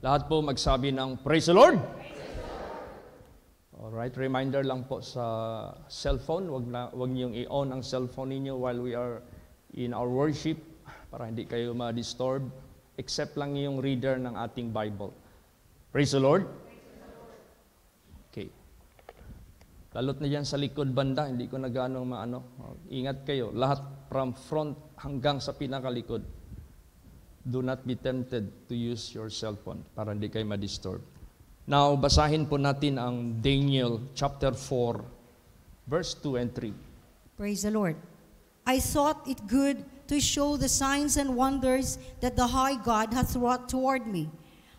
Lahat po magsabi ng Praise the Lord! Alright, reminder lang po sa cellphone, wag niyong i-on ang cellphone ninyo while we are in our worship para hindi kayo ma-disturb, except lang yung reader ng ating Bible. Praise the Lord! Okay. Lalot na dyan sa likod banda, hindi ko na gaano maano. Ingat kayo, lahat from front hanggang sa pinakalikod. Do not be tempted to use your cellphone para hindi kayo ma-disturb. Now, basahin po natin ang Daniel chapter 4, verse 2 and 3. Praise the Lord. I thought it good to show the signs and wonders that the high God hath wrought toward me.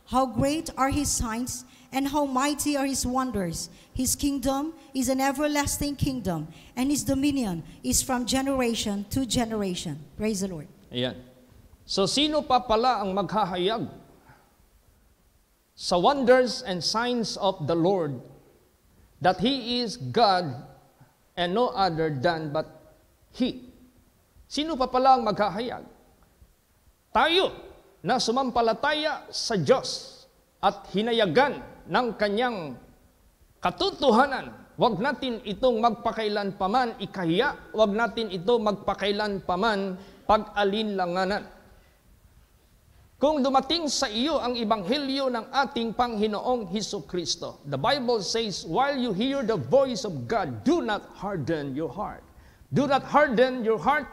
How great are his signs, and how mighty are his wonders. His kingdom is an everlasting kingdom, and his dominion is from generation to generation. Praise the Lord. Ayan. So, sino pa pala ang maghahayag sa wonders and signs of the Lord, that He is God and no other than but He? Sino pa pala ang maghahayag? Tayo na sumampalataya sa Diyos at hinayagan ng Kanyang katotohanan. Huwag natin itong magpakailan paman ikahiya, huwag natin ito magpakailan paman pag-alinlanganan. Kung dumating sa iyo ang ebanghelyo ng ating Panginoong Hesukristo, the Bible says, while you hear the voice of God, do not harden your heart. Do not harden your heart.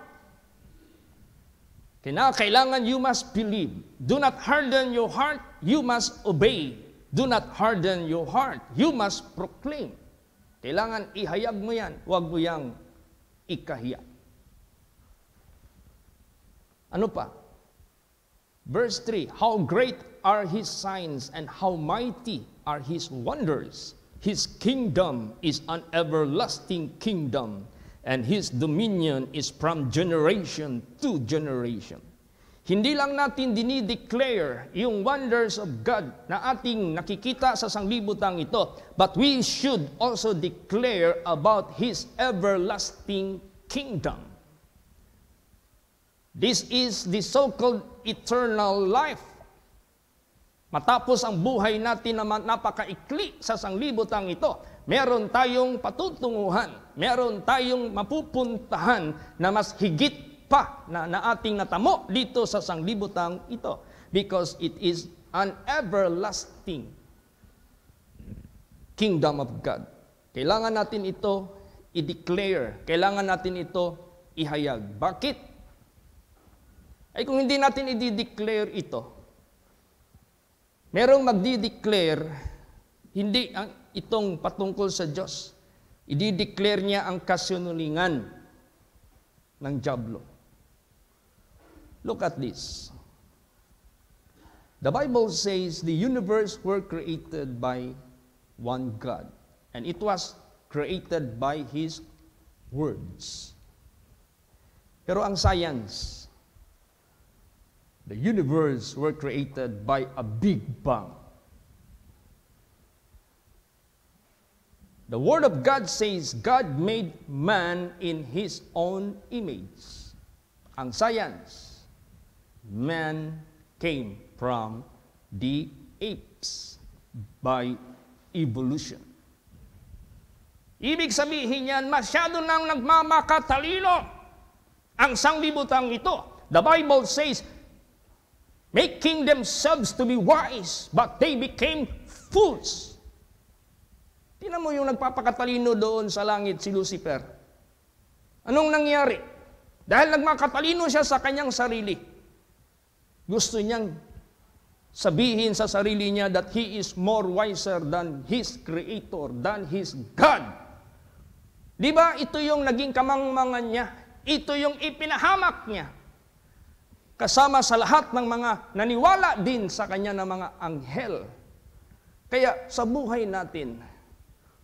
Kailangan you must believe. Do not harden your heart, you must obey. Do not harden your heart, you must proclaim. Kailangan ihayag mo yan, huwag mo yang ikahiya. Ano pa? Verse 3, how great are His signs and how mighty are His wonders. His kingdom is an everlasting kingdom, and His dominion is from generation to generation. Hindi lang natin dinideclare yung wonders of God na ating nakikita sa sanglibutang ito, but we should also declare about His everlasting kingdom. This is the so-called eternal life. Matapos ang buhay natin na napakaikli sa sanglibutang ito, meron tayong patutunguhan, meron tayong mapupuntahan na mas higit pa na ating natamo dito sa sanglibutang ito. Because it is an everlasting kingdom of God. Kailangan natin ito i-declare, kailangan natin ito ihayag. Bakit? Ay kung hindi natin i-declare ito, merong magdi-declare, hindi itong patungkol sa Diyos. I-declare niya ang kasinungalingan ng dyablo. Look at this. The Bible says the universe were created by one God, and it was created by His words. Pero ang science, the universe were created by a big bang. The Word of God says God made man in His own image. Ang science, man came from the apes by evolution. Ibig sabihin yan, masyado nang nagmamakatalino ang sanglibutang ito. The Bible says, making themselves to be wise, but they became fools. Tingnan mo yung nagpapakatalino doon sa langit, si Lucifer. Anong nangyari? Dahil nagmakatalino siya sa kanyang sarili, gusto niyang sabihin sa sarili niya that he is more wiser than his creator, than his God. Di ba ito yung naging kamangmangan niya? Ito yung ipinahamak niya. Kasama sa lahat ng mga naniwala din sa kanya ng mga anghel. Kaya sa buhay natin,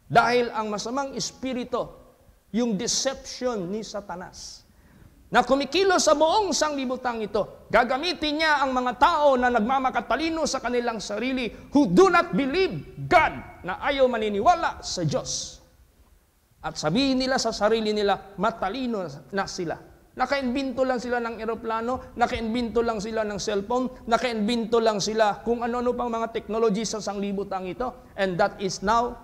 dahil ang masamang espiritu, yung deception ni Satanas, na kumikilos sa buong sanglibutang ito, gagamitin niya ang mga tao na nagmamakatalino sa kanilang sarili, who do not believe God, na ayaw maniniwala sa Diyos. At sabihin nila sa sarili nila, matalino na sila. Nakaimbento lang sila ng eroplano, nakaimbento lang sila ng cellphone, nakaimbento lang sila kung ano-ano pang mga technology sa sanglibutang ito. And that is now,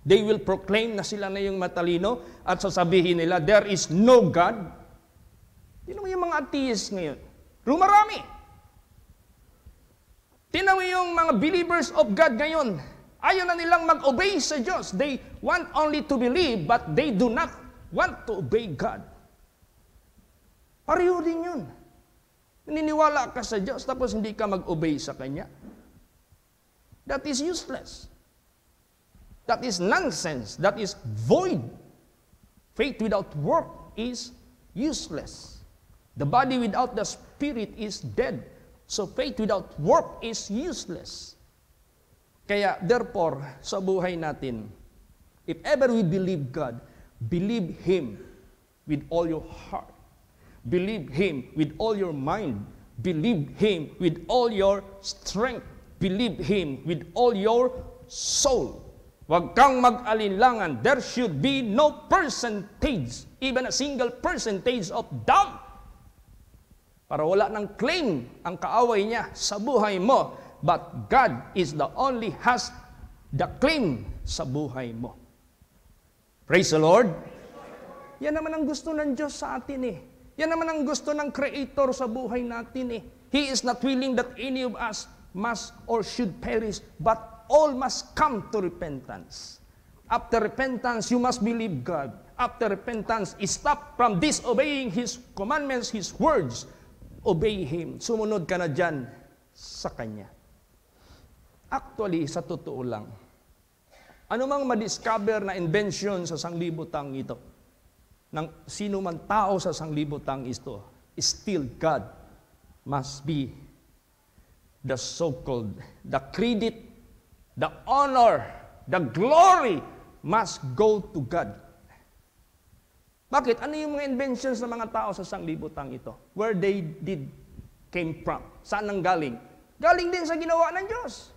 they will proclaim na sila na yung matalino at sasabihin nila, there is no God. Tingnan mo yung mga atheist ngayon. Rumarami. Tingnan mo yung mga believers of God ngayon. Ayaw na nilang mag-obey sa Diyos. They want only to believe, but they do not want to obey God. Pareho din yun. Naniniwala ka sa Diyos, tapos hindi ka mag-obey sa Kanya. That is useless. That is nonsense. That is void. Faith without work is useless. The body without the spirit is dead. So faith without work is useless. Kaya therefore, sa buhay natin, if ever we believe God, believe Him with all your heart. Believe Him with all your mind. Believe Him with all your strength. Believe Him with all your soul. Huwag kang mag-alinlangan. There should be no percentage, even a single percentage of doubt. Para wala nang claim ang kaaway niya sa buhay mo. But God is the only has the claim sa buhay mo. Praise the Lord. Yan naman ang gusto ng Diyos sa atin eh. Yan naman ang gusto ng Creator sa buhay natin eh. He is not willing that any of us must or should perish, but all must come to repentance. After repentance, you must believe God. After repentance, stop from disobeying His commandments, His words. Obey Him. Sumunod ka na dyan sa Kanya. Actually, sa totoo lang, anumang madiscover na invention sa sanglibutang ito, ng sino man tao sa sanglibutang ito, still God must be the so-called, the credit, the honor, the glory must go to God. Bakit? Ano yung mga inventions ng mga tao sa sanglibutang ito? Where they came from? Saan ang galing? Galing din sa ginawa ng Diyos.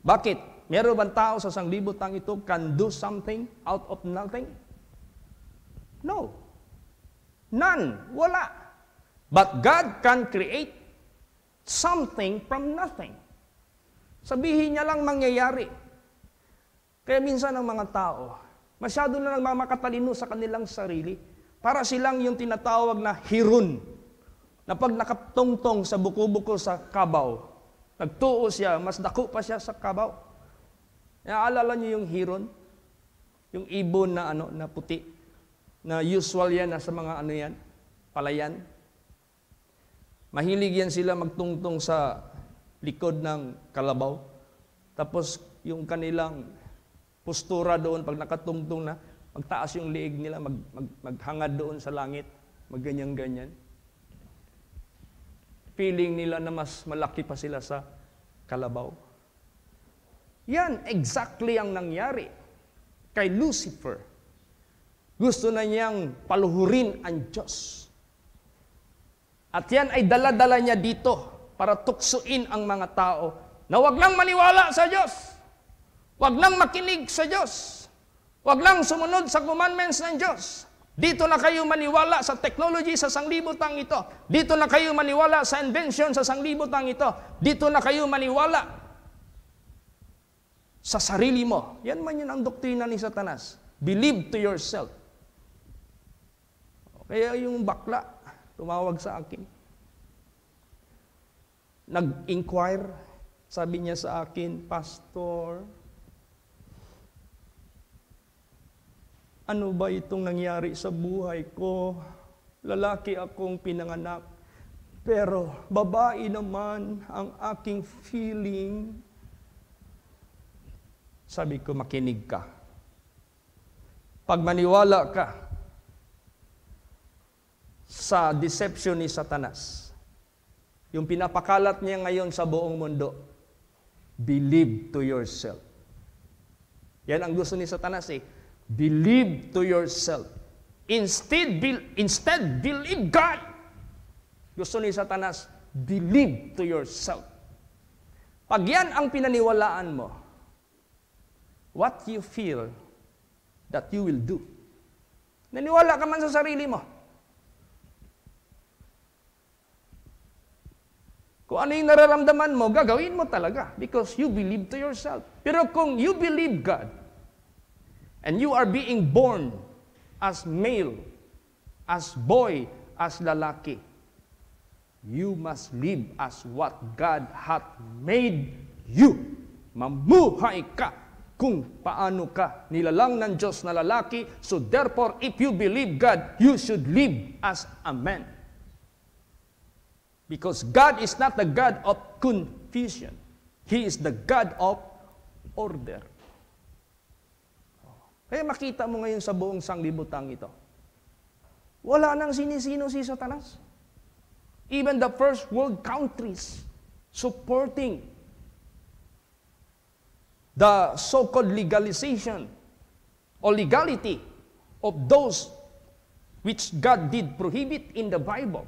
Bakit? Meron bang tao sa sanglibutang ito can do something out of nothing? No. None. Wala. But God can create something from nothing. Sabihin niya lang mangyayari. Kaya minsan ang mga tao, masyado na nagmamakatalino sa kanilang sarili. Para silang yung tinatawag na hirun. Na pag nakatungtong sa buko-buko sa kabaw, nagtuo siya, mas dako pa siya sa kabaw. Naalala niyo yung hiron? Yung ibon na na puti. Na usual yan sa mga yan, palayan. Mahilig yan sila magtungtong sa likod ng kalabaw. Tapos yung kanilang postura doon, pag nakatungtong na, magtaas yung liig nila, maghangad doon sa langit, magganyan-ganyan. Feeling nila na mas malaki pa sila sa kalabaw. Yan, exactly ang nangyari kay Lucifer. Gusto na niyang paluhurin ang Diyos. At yan ay dala-dala niya dito para tuksuin ang mga tao na wag lang maniwala sa Diyos. Wag lang makinig sa Diyos. Wag lang sumunod sa commandments ng Diyos. Dito na kayo maniwala sa technology sa sanglibutang ito. Dito na kayo maniwala sa invention sa sanglibutang ito. Dito na kayo maniwala sa sarili mo. Yan man yun ang doktrina ni Satanas. Believe to yourself. Kaya yung bakla, tumawag sa akin. Nag-inquire, sabi niya sa akin, Pastor, ano ba itong nangyari sa buhay ko? Lalaki akong pinanganak, pero babae naman ang aking feeling. Sabi ko, makinig ka. Pag maniwala ka sa deception ni Satanas, yung pinapakalat niya ngayon sa buong mundo, believe to yourself. Yan ang gusto ni Satanas eh. Believe to yourself. Instead, believe God. Gusto ni Satanas, believe to yourself. Pag yan ang pinaniwalaan mo, what you feel that you will do. Naniwala ka man sa sarili mo. Kung ano yung nararamdaman mo, gagawin mo talaga because you believe to yourself. Pero kung you believe God and you are being born as male, as boy, as lalaki, you must live as what God hath made you. Mamuhay ka kung paano ka nilalang ng Diyos na lalaki. So therefore, if you believe God, you should live as a man. Because God is not the God of confusion. He is the God of order. Kaya makita mo ngayon sa buong sanglibutan ito, wala nang sinisino si Satanas. Even the first world countries supporting the so-called legalization or legality of those which God did prohibit in the Bible.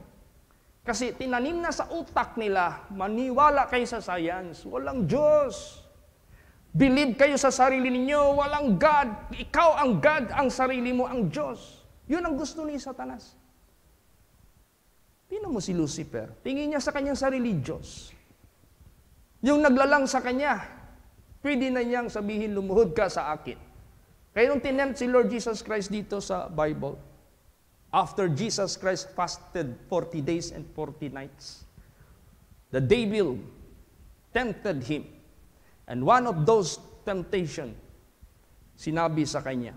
Kasi tinanim na sa utak nila, maniwala kayo sa science, walang Diyos. Believe kayo sa sarili ninyo, walang God. Ikaw ang God, ang sarili mo ang Diyos. Yun ang gusto ni Satanas. Tingnan mo si Lucifer, tingin niya sa kanyang sarili Diyos. Yung naglalang sa kanya, pwede na niyang sabihin, lumuhod ka sa akin. Kaya nung tinempt si Lord Jesus Christ dito sa Bible, after Jesus Christ fasted 40 days and 40 nights, the devil tempted him. And one of those temptation, sinabi sa kanya,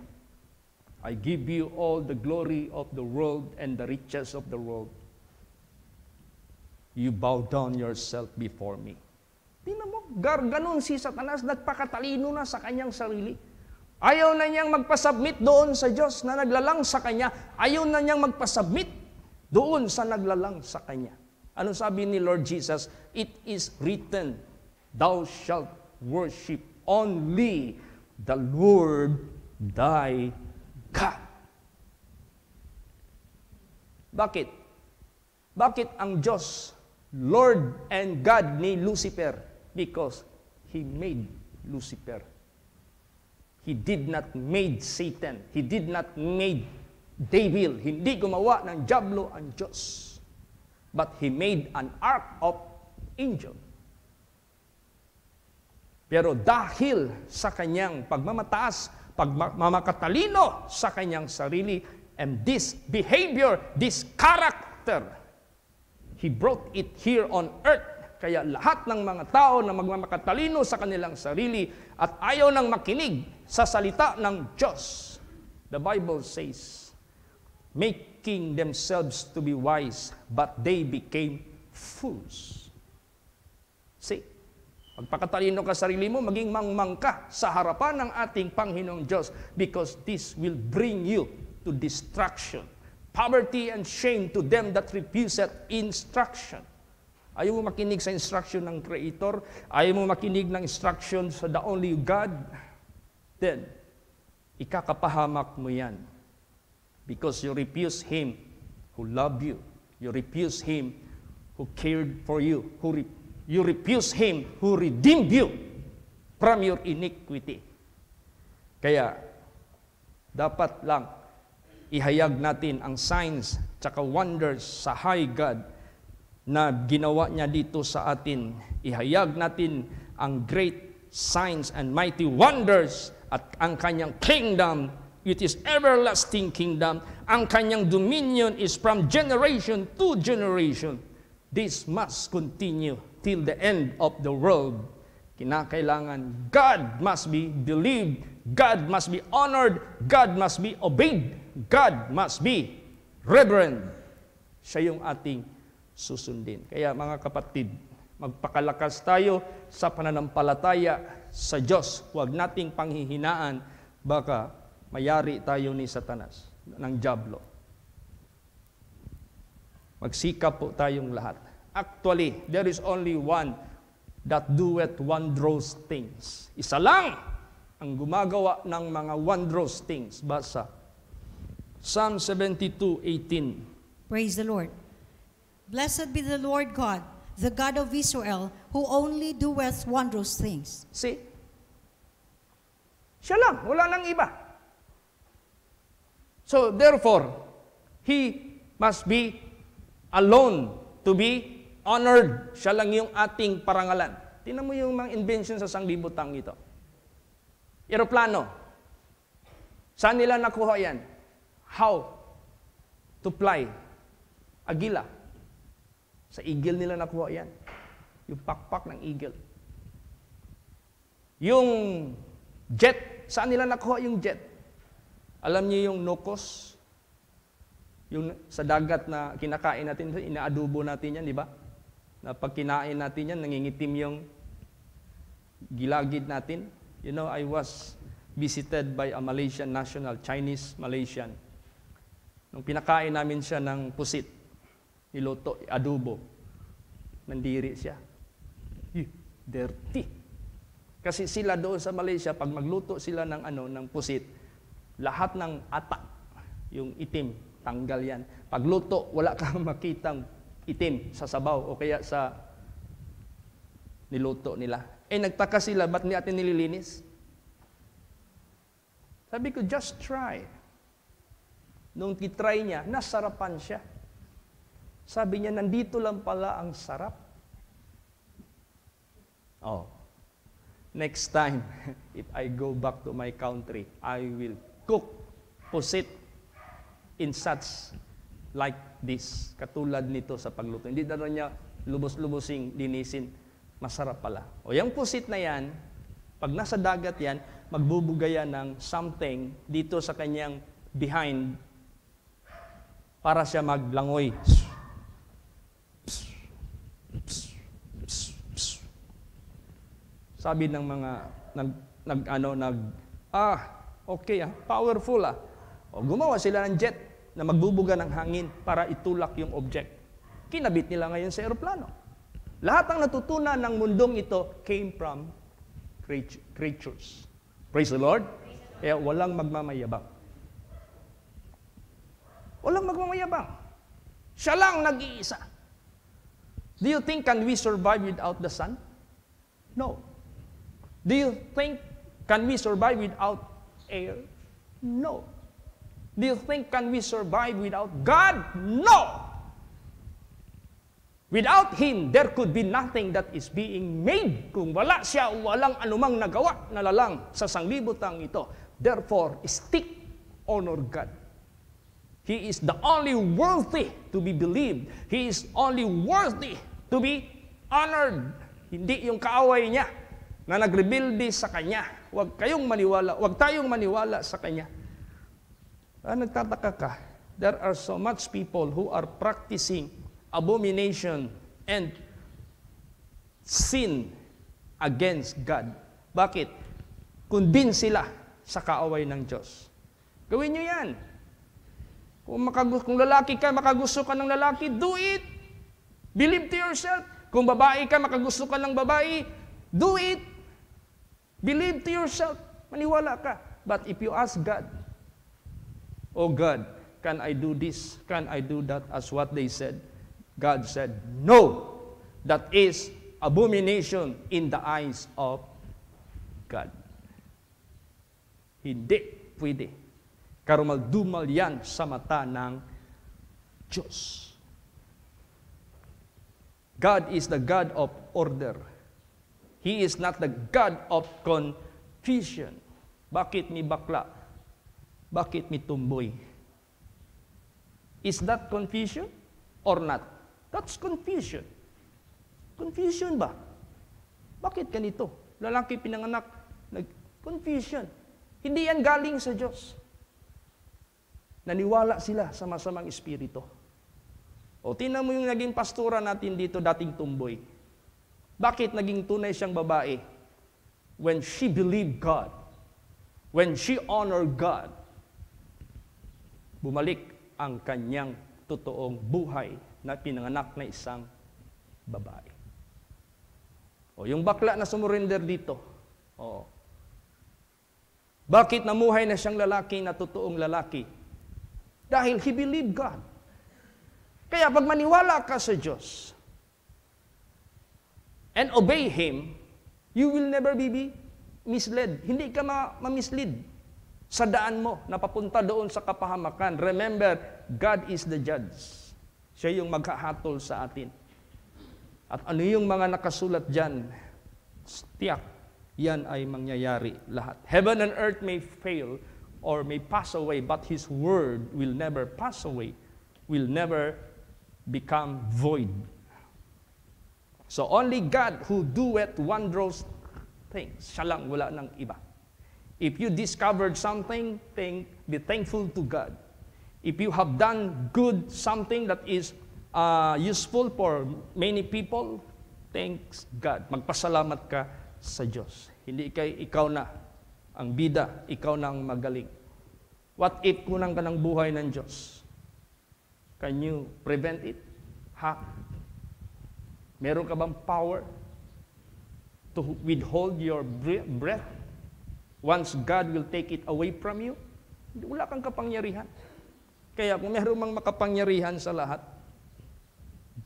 I give you all the glory of the world and the riches of the world. You bow down yourself before me. Tingnan mo, ganun si Satanas, nagpakatalino na sa kanyang sarili. Ayaw na niyang magpasubmit doon sa Diyos na naglalang sa Kanya. Ayaw na niyang magpasubmit doon sa naglalang sa Kanya. Ano sabi ni Lord Jesus? It is written, thou shalt worship only the Lord thy God. Bakit? Bakit ang Diyos, Lord and God ni Lucifer? Because He made Lucifer. He did not made Satan. He did not made devil. Hindi gumawa ng diablo ang Diyos. But He made an ark of angel. Pero dahil sa kanyang pagmamataas, pagmamakatalino sa kanyang sarili, and this behavior, this character, He brought it here on earth. Kaya lahat ng mga tao na magmamakatalino sa kanilang sarili at ayaw nang makinig sa salita ng Diyos, the Bible says, making themselves to be wise, but they became fools. See, magpakatalino ka sa sarili mo, maging mangmang ka sa harapan ng ating Panginoong Diyos because this will bring you to destruction, poverty and shame to them that refuseth instruction. Ayaw mo makinig sa instruction ng Creator, ayaw mo makinig ng instruction sa the only God, then, ikakapahamak mo yan. Because you refuse Him who loved you. You refuse Him who cared for you. You refuse Him who redeemed you from your iniquity. Kaya, dapat lang ihayag natin ang signs tsaka wonders sa high God na ginawa niya dito sa atin. Ihayag natin ang great signs and mighty wonders at ang kanyang kingdom, it is everlasting kingdom. Ang kanyang dominion is from generation to generation. This must continue till the end of the world. Kinakailangan God must be believed, God must be honored, God must be obeyed, God must be reverend. Siya yung ating susundin. Kaya mga kapatid, magpakalakas tayo sa pananampalataya sa Diyos. Huwag nating panghihinaan, baka mayari tayo ni Satanas, ng diablo. Magsikap po tayong lahat. Actually, there is only one that doeth wondrous things. Isa lang ang gumagawa ng mga wondrous things. Basa. Psalm 72:18. Praise the Lord. Blessed be the Lord God, the God of Israel, who only doeth wondrous things. See? Siya lang, wala nang iba. So therefore, He must be alone to be honored. Siya lang yung ating parangalan. Tingnan mo yung mga invention sa sanglibutang ito. Eroplano. Saan nila nakuha yan? How to fly? Agila. Sa eagle nila nakuha yan. Yung pakpak ng eagle. Yung jet. Saan nila nakuha yung jet? Alam niyo yung nokos? Yung sa dagat na kinakain natin, inaadobo natin yan, di ba? Na pag kinain natin yan, nangingitim yung gilagid natin. You know, I was visited by a Malaysian national, Chinese Malaysian. Nung pinakain namin siya ng pusit, niluto, adobo, nandiri siya. Dirty. Kasi sila doon sa Malaysia, pag magluto sila ng pusit, lahat ng atak, yung itim, tanggal yan. Pagluto, wala kang makitang itim sa sabaw o kaya sa niluto nila. Nagtaka sila, ba't hindi natin nililinis? Sabi ko, just try. Nung kitry niya, nasarapan siya. Sabi niya, nandito lang pala ang sarap. Oh, next time, if I go back to my country, I will cook pusit in such like this. Katulad nito sa pagluto. Hindi na niya lubos-lubosing linisin. Masarap pala. O yung pusit na yan, pag nasa dagat yan, magbubugaya ng something dito sa kanyang behind para siya maglangoy. Sabi ng mga okay powerful O gumawa sila ng jet na magbubuga ng hangin para itulak yung object. Kinabit nila ngayon sa eroplano. Lahat ang natutunan ng mundong ito came from creatures. Praise the Lord. Kaya walang magmamayabang. Walang magmamayabang. Siya lang nag-iisa. Do you think can we survive without the sun? No. Do you think can we survive without air? No. Do you think can we survive without God? No. Without Him, there could be nothing that is being made. Kung wala siya, walang anumang nagawa na lalang sa sanglibutang ito. Therefore, stick, honor God. He is the only worthy to be believed. He is only worthy to be honored. Hindi yung kaaway niya na nagrebelde sa Kanya. Huwag tayong maniwala sa Kanya. Nagtataka ka, there are so much people who are practicing abomination and sin against God. Bakit? Convince sila sa kaaway ng Diyos. Gawin nyo yan. Kung lalaki ka, makagusto ka ng lalaki, do it. Believe to yourself. Kung babae ka, makagusto ka ng babae, do it. Believe to yourself. Maniwala ka. But if you ask God, oh God, can I do this? Can I do that? As what they said. God said, no. That is abomination in the eyes of God. Hindi pwede. Karumal-dumal yan sa mata ng Diyos. God is the God of order. He is not the God of confusion. Bakit may bakla? Bakit may tumboy? Is that confusion or not? That's confusion. Confusion ba? Bakit ganito? Lalaki pinanganak, confusion. Hindi yan galing sa Diyos. Naniwala sila sa masamang espiritu. O tingnan mo yung naging pastora natin dito, dating tumboy. Bakit naging tunay siyang babae? When she believed God, when she honored God, bumalik ang kanyang totoong buhay na pinanganak na isang babae. O yung bakla na sumurrender dito, bakit namuhay na siyang lalaki na totoong lalaki? Dahil he believed God. Kaya pag maniwala ka sa Diyos and obey Him, you will never be misled. Hindi ka ma-mislead. Sa daan mo, napapunta doon sa kapahamakan. Remember, God is the judge. Siya yung maghahatol sa atin. At ano yung mga nakasulat dyan, tiyak, yan ay mangyayari lahat. Heaven and earth may fail or may pass away, but His word will never pass away, will never become void. So only God who doeth wondrous things. Siya lang, wala ng iba. If you discovered something, be thankful to God. If you have done good, something that is useful for many people, thanks God. Magpasalamat ka sa Diyos. Hindi ikaw na ang bida, ikaw na ang magaling. What if kunang ka ng buhay ng Diyos? Can you prevent it? Meron ka bang power to withhold your breath once God will take it away from you? Wala kang kapangyarihan. Kaya kung meron mang makapangyarihan sa lahat,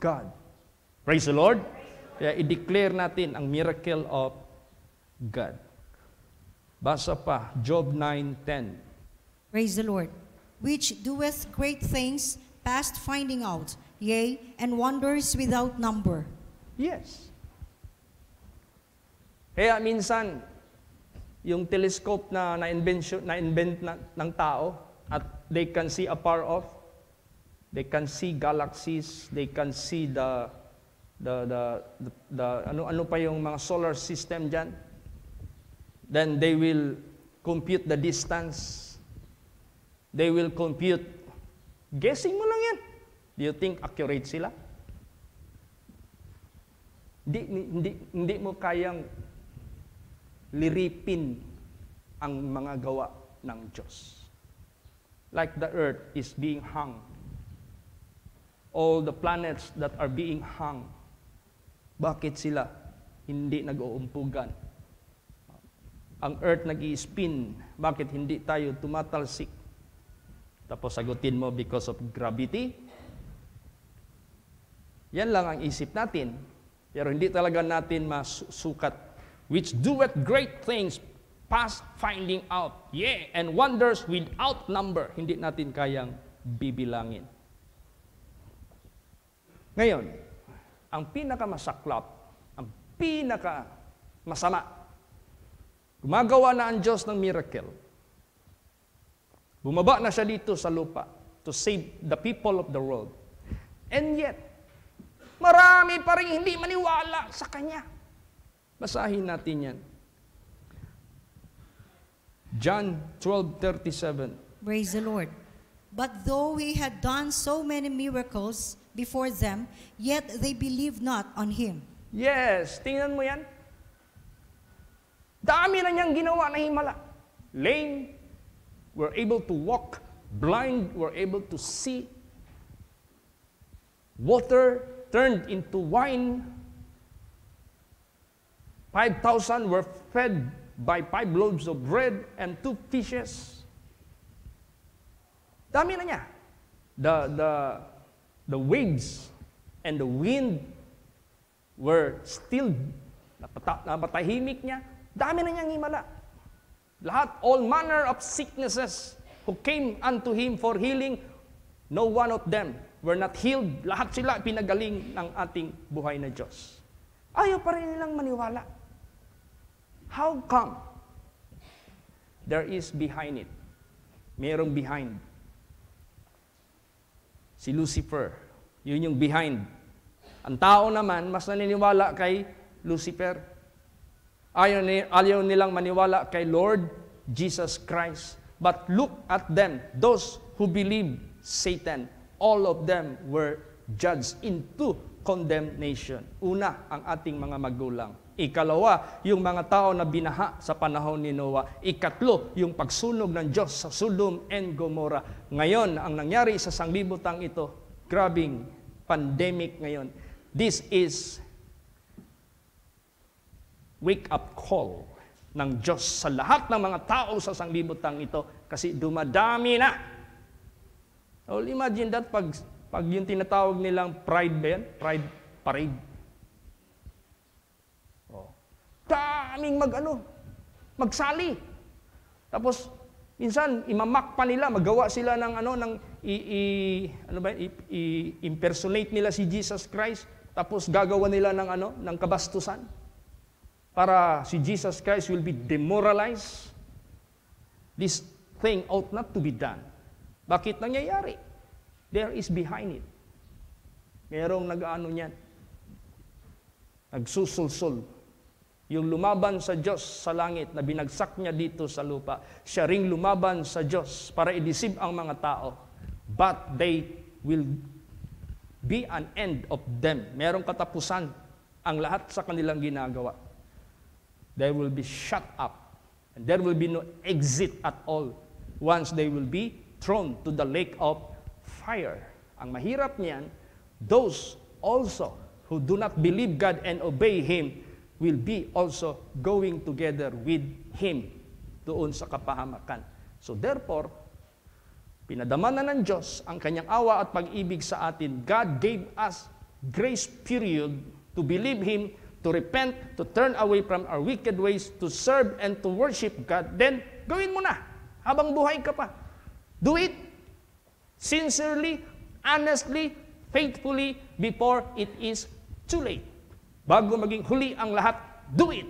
God. Praise the Lord. Kaya i-declare natin ang miracle of God. Basa pa, Job 9:10. Praise the Lord. Which doeth great things past finding out, yea, and wonders without number. Yes. Kaya minsan, yung telescope na na-invent ng tao, at they can see afar off, they can see galaxies, they can see the ano pa yung mga solar system dyan. Then they will compute the distance. They will compute. Guessing mo lang yan. Do you think accurate sila? Hindi mo kayang liripin ang mga gawa ng Diyos. Like the earth is being hung. All the planets that are being hung. Bakit sila hindi nag-uumpugan? Ang earth nag-i-spin. Bakit hindi tayo tumatalsik? Tapos sagutin mo, because of gravity. Yan lang ang isip natin. Pero hindi talaga natin masukat. Which doeth great things past finding out. Yeah, and wonders without number. Hindi natin kayang bibilangin. Ngayon, ang pinakamasaklap, ang pinakamasama, gumagawa na ang Diyos ng miracle. Bumaba na siya dito sa lupa to save the people of the world. And yet, marami pa rin hindi maniwala sa Kanya. Basahin natin yan. John 12:37. Praise the Lord. But though He had done so many miracles before them, yet they believed not on Him. Yes, tingnan mo yan. Dami na niyang ginawa na himala. Lame were able to walk. Blind were able to see. Water turned into wine. 5,000 were fed by 5 loaves of bread and 2 fishes. Dami na niya. The waves and the wind were still napatahimik niya. Dami na niyang himala. Lahat, all manner of sicknesses who came unto Him for healing, no one of them were not healed. Lahat sila pinagaling ng ating buhay na Diyos. Ayaw pa rin nilang maniwala. How come? There is behind it. Merong behind. Si Lucifer. Yun yung behind. Ang tao naman, mas naniniwala kay Lucifer. Ayaw nilang maniwala kay Lord Jesus Christ. But look at them, those who believe Satan. All of them were judged into condemnation. Una, ang ating mga magulang. Ikalawa, yung mga tao na binaha sa panahon ni Noah. Ikatlo, yung pagsunog ng Diyos sa Sodom and Gomorrah. Ngayon, ang nangyari sa sanglibutang ito, grabing pandemic ngayon. This is wake-up call ng Diyos sa lahat ng mga tao sa sanglibutang ito kasi dumadami na. Well, imagine that pag yung tinatawag nilang pride ba yan? Pride parade. Daming magsali. Tapos, Minsan, imamak pa nila, magawa sila ng impersonate nila si Jesus Christ, tapos gagawa nila ng kabastusan para si Jesus Christ will be demoralized. This thing ought not to be done. Bakit nangyayari? There is behind it. Merong niyan, nagsusulsul. Yung lumaban sa Diyos sa langit na binagsak niya dito sa lupa, siya ring lumaban sa Diyos para i-deceive ang mga tao. But they will be an end of them. Merong katapusan ang lahat sa kanilang ginagawa. They will be shut up. And there will be no exit at all once they will be thrown to the lake of fire. Ang mahirap niyan, those also who do not believe God and obey Him will be also going together with Him doon sa kapahamakan. So therefore, pinadama na ng Diyos ang kanyang awa at pag-ibig sa atin. God gave us grace period to believe Him, to repent, to turn away from our wicked ways, to serve and to worship God. Then, gawin mo na habang buhay ka pa. Do it sincerely, honestly, faithfully, before it is too late. Bago maging huli ang lahat, do it.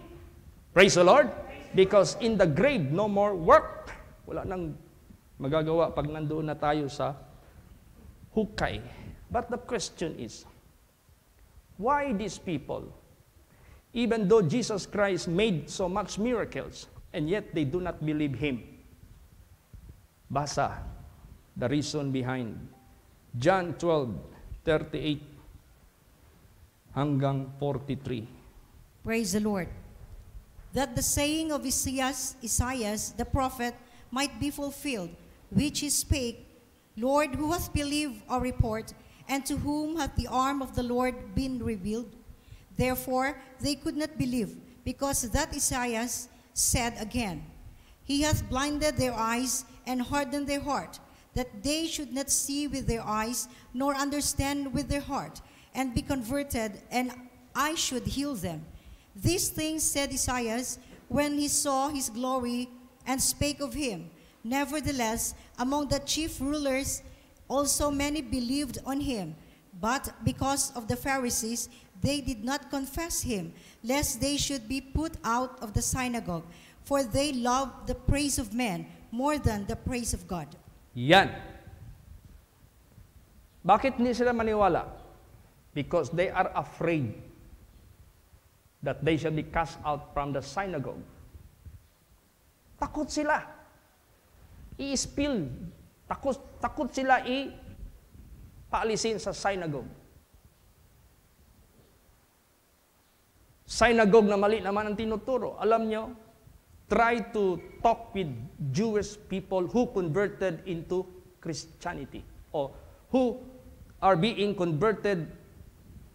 Praise the Lord. Because in the grave, no more work. Wala nang magagawa pag nandoon na tayo sa hukay. But the question is, why these people, even though Jesus Christ made so much miracles, and yet they do not believe Him? Basa, the reason behind. John 12:38 hanggang 43. Praise the Lord. That the saying of Isaiah the prophet might be fulfilled, which he spake, Lord, who hath believed our report, and to whom hath the arm of the Lord been revealed? Therefore they could not believe, because that Isaiah said again, He hath blinded their eyes and hardened their heart, that they should not see with their eyes, nor understand with their heart, and be converted, and I should heal them. These things said Isaiah when he saw His glory, and spake of Him. Nevertheless, among the chief rulers also many believed on Him. But because of the Pharisees, they did not confess Him, lest they should be put out of the synagogue. For they loved the praise of men more than the praise of God. Yan. Bakit hindi sila maniwala? Because they are afraid that they shall be cast out from the synagogue. Takot sila. I-spill. Takot sila paalisin sa synagogue. Synagogue na mali naman ang tinuturo. Alam nyo, try to talk with Jewish people who converted into Christianity or who are being converted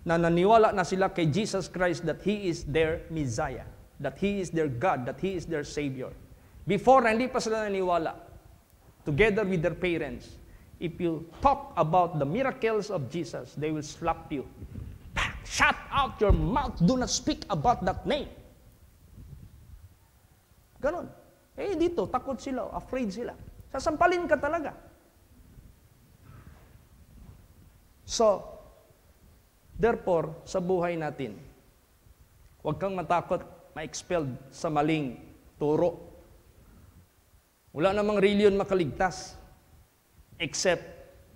na naniwala na sila kay Jesus Christ that He is their Messiah, that He is their God, that He is their Savior. Before, hindi pa sila naniwala, together with their parents, if you talk about the miracles of Jesus, they will slap you. Shut out your mouth, do not speak about that name. Ganon. Dito, takot sila, afraid sila. Sasampalin ka talaga. So, therefore, sa buhay natin, huwag kang matakot ma-expelled sa maling turo. Wala namang reliyon makaligtas except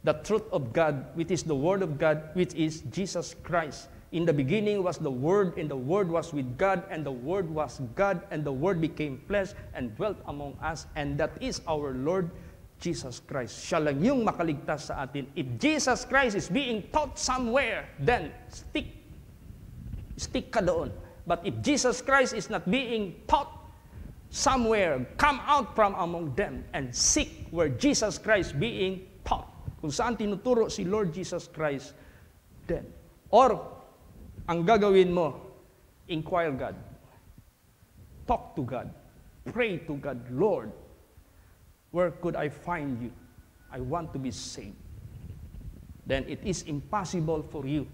the truth of God, which is the Word of God, which is Jesus Christ. In the beginning was the Word, and the Word was with God, and the Word was God, and the Word became flesh and dwelt among us, and that is our Lord Jesus Christ. Siya lang yung makaligtas sa atin. If Jesus Christ is being taught somewhere, then stick ka doon. But if Jesus Christ is not being taught somewhere, come out from among them and seek where Jesus Christ being taught. Kung saan tinuturo si Lord Jesus Christ, then. Or, ang gagawin mo, inquire God. Talk to God. Pray to God, Lord, where could I find you? I want to be saved. Then it is impossible for you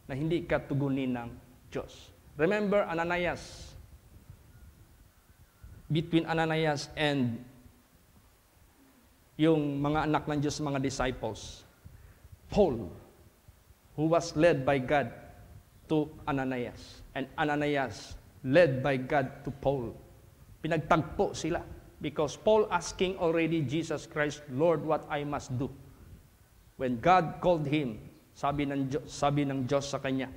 na hindi ka tugunin ng Diyos. Remember Ananias. Between Ananias and yung mga anak ng Diyos, mga disciples. Paul, who was led by God to Ananias. And Ananias, led by God to Paul. Pinagtagpo sila. Because Paul asking already Jesus Christ, Lord, what I must do? When God called him, sabi ng Diyos sa kanya,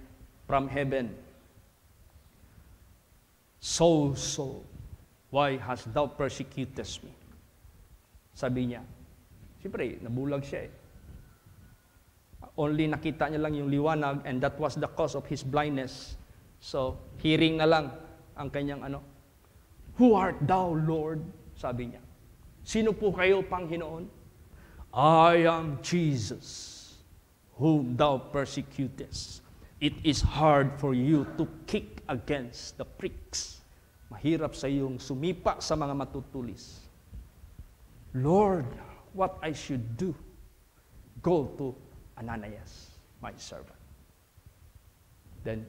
from heaven, Saul, Saul, why hast thou persecutest me? Sabi niya, siyempre, nabulag siya eh. Only nakita niya lang yung liwanag and that was the cause of his blindness. So, hearing na lang ang kanyang Who art thou, Lord? Sabi niya. Sino po kayo, Panginoon? I am Jesus, whom thou persecutest. It is hard for you to kick against the pricks. Mahirap sa iyong sumipa sa mga matutulis. Lord, what I should do? Go to Ananias, my servant. Then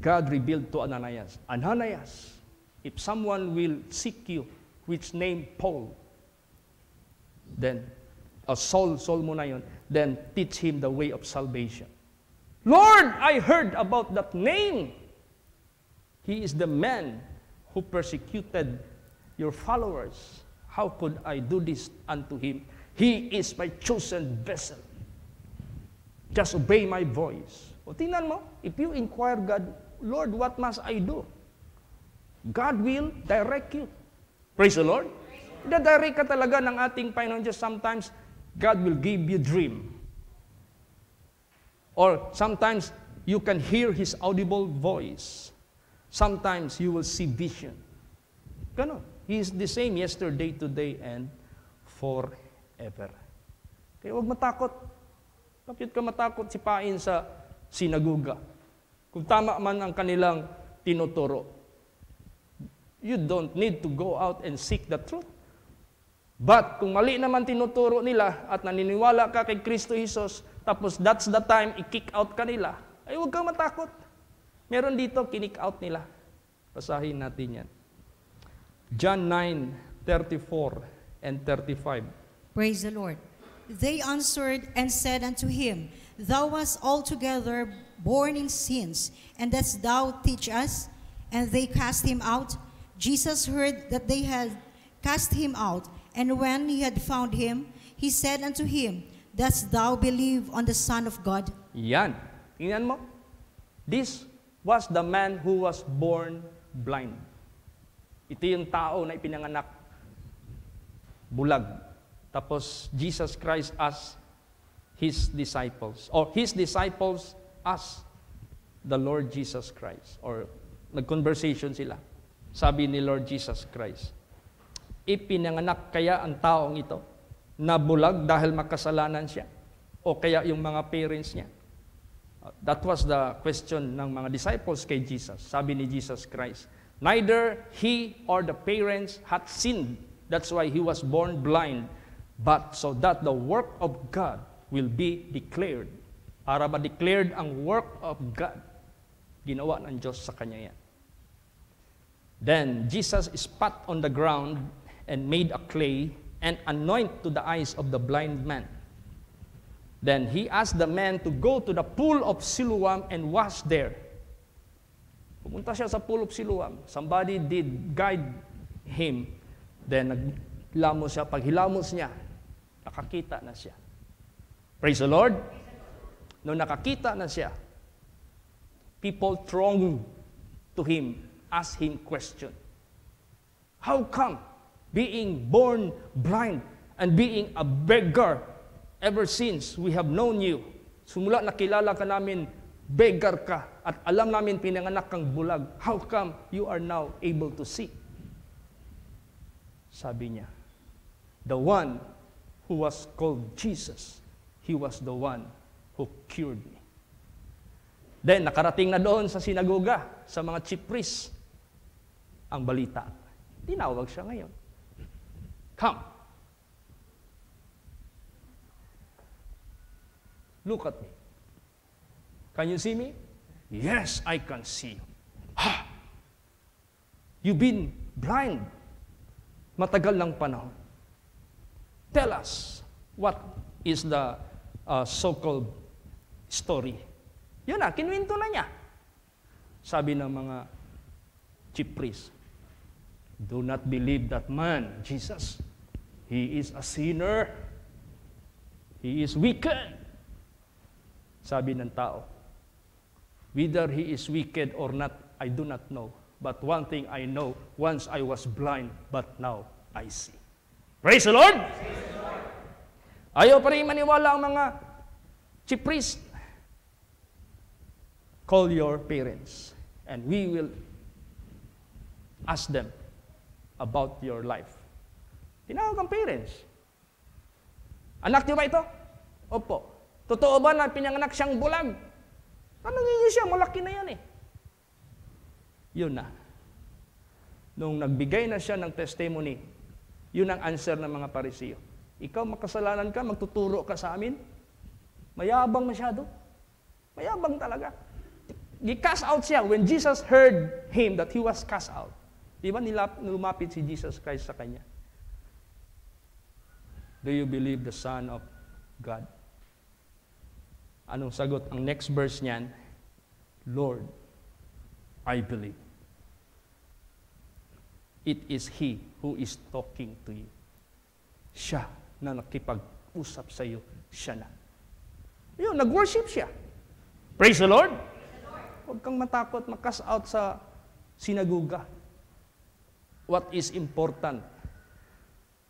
God revealed to Ananias, Ananias, if someone will seek you, which name Paul, then, Saul mo na yun, then teach him the way of salvation. Lord, I heard about that name. He is the man who persecuted your followers. How could I do this unto him? He is my chosen vessel. Just obey my voice. O tingnan mo, if you inquire God, Lord, what must I do? God will direct you. Praise the Lord. Dadirect ka talaga ng ating Panginoon Diyos. Sometimes, God will give you dream. Or sometimes, you can hear His audible voice. Sometimes, you will see vision. Ganon. He is the same yesterday, today, and forever. Kaya huwag matakot. Bakit ka matakot sipain sa sinaguga? Kung tama man ang kanilang tinuturo, you don't need to go out and seek the truth. But kung mali naman tinuturo nila at naniniwala ka kay Kristo Jesus, tapos that's the time i-kick out ka nila, ay huwag kang matakot. Meron dito, kinick out nila. Basahin natin yan. John 9:34 and 35. Praise the Lord. They answered and said unto him, Thou wast altogether born in sins, and dost thou teach us? And they cast him out. Jesus heard that they had cast him out, and when he had found him, he said unto him, Dost thou believe on the Son of God? Yan. Tingnan mo. This was the man who was born blind. Ito yung tao na ipinanganak bulag. Tapos Jesus Christ asked His disciples, or His disciples asked the Lord Jesus Christ, or nag-conversation sila. Sabi ni Lord Jesus Christ, ipinanganak kaya ang taong ito na bulag dahil makasalanan siya? O kaya yung mga parents niya? That was the question ng mga disciples kay Jesus. Sabi ni Jesus Christ, neither he or the parents had sinned. That's why he was born blind. But so that the work of God will be declared. Para ma-declared ang work of God, ginawa ng Diyos sa kanya yan. Then Jesus spat on the ground and made a clay and anoint to the eyes of the blind man. Then he asked the man to go to the pool of Siloam and wash there. Pumunta siya sa pool of Siloam. Somebody did guide him. Then naghilamos siya. Pag hilamos niya, nakakita na siya. Praise the Lord. Nung nakakita na siya, people thronged to him, asked him question. How come being born blind and being a beggar ever since we have known you? Sumula nakilala ka namin, beggar ka, at alam namin pinanganak kang bulag. How come you are now able to see? Sabi niya, the one who was called Jesus, he was the one who cured me. Then, nakarating na doon sa sinagoga, sa mga chief priests, ang balita. Tinawag siya ngayon. Come. Look at me. Can you see me? Yes, I can see you. Ha! You've been blind. Matagal ng panahon. Tell us what is the so-called story. Yun na, kinwento na niya. Sabi ng mga chief priests, do not believe that man, Jesus. He is a sinner. He is wicked. Sabi ng tao, whether he is wicked or not, I do not know. But one thing I know, once I was blind, but now I see. Praise the Lord! Praise the Lord. Ayaw pa rin maniwala ang mga chief priests. Call your parents and we will ask them about your life. Tinawag ang parents. Anak niyo ba ito? Opo. Totoo ba na pinanganak siyang bulag? Tanongin niyo siya, malaki na yan eh. Yun na. Nung nagbigay na siya ng testimony, yun ang answer ng mga Pariseo. Ikaw makasalanan ka, magtuturo ka sa amin? Mayabang masyado. Mayabang talaga. Gi-cast out siya. When Jesus heard him that he was cast out, di ba lumapit si Jesus Christ sa kanya? Do you believe the Son of God? Anong sagot? Ang next verse niyan, Lord, I believe. It is He who is talking to you. Siya na nakipag-usap sa iyo, siya na. Yun, nag-worship siya. Praise the Lord! Huwag kang matakot, mag-cast out sa sinaguga. What is important?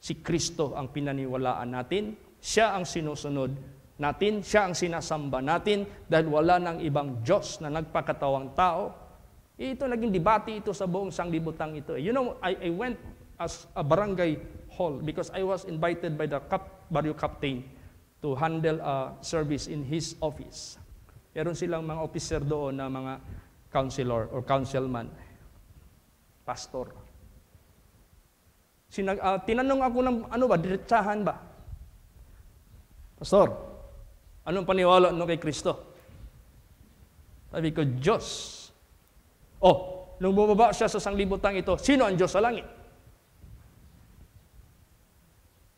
Si Kristo ang pinaniwalaan natin. Siya ang sinusunod natin. Siya ang sinasamba natin dahil wala nang ibang Diyos na nagpakatawang tao. Ito naging debate ito sa buong sanglibutan ito. You know, I went as a barangay hall because I was invited by the barrio captain to handle a service in his office. Meron silang mga officer doon na mga counselor or councilman, pastor. Tinanong ako ng ano ba, diretsahan ba? Pastor, anong paniwala nyo kay Kristo? Sabi ko, Diyos. Oh, nung bumaba siya sa sanglibutan ito, sino ang Diyos sa langit?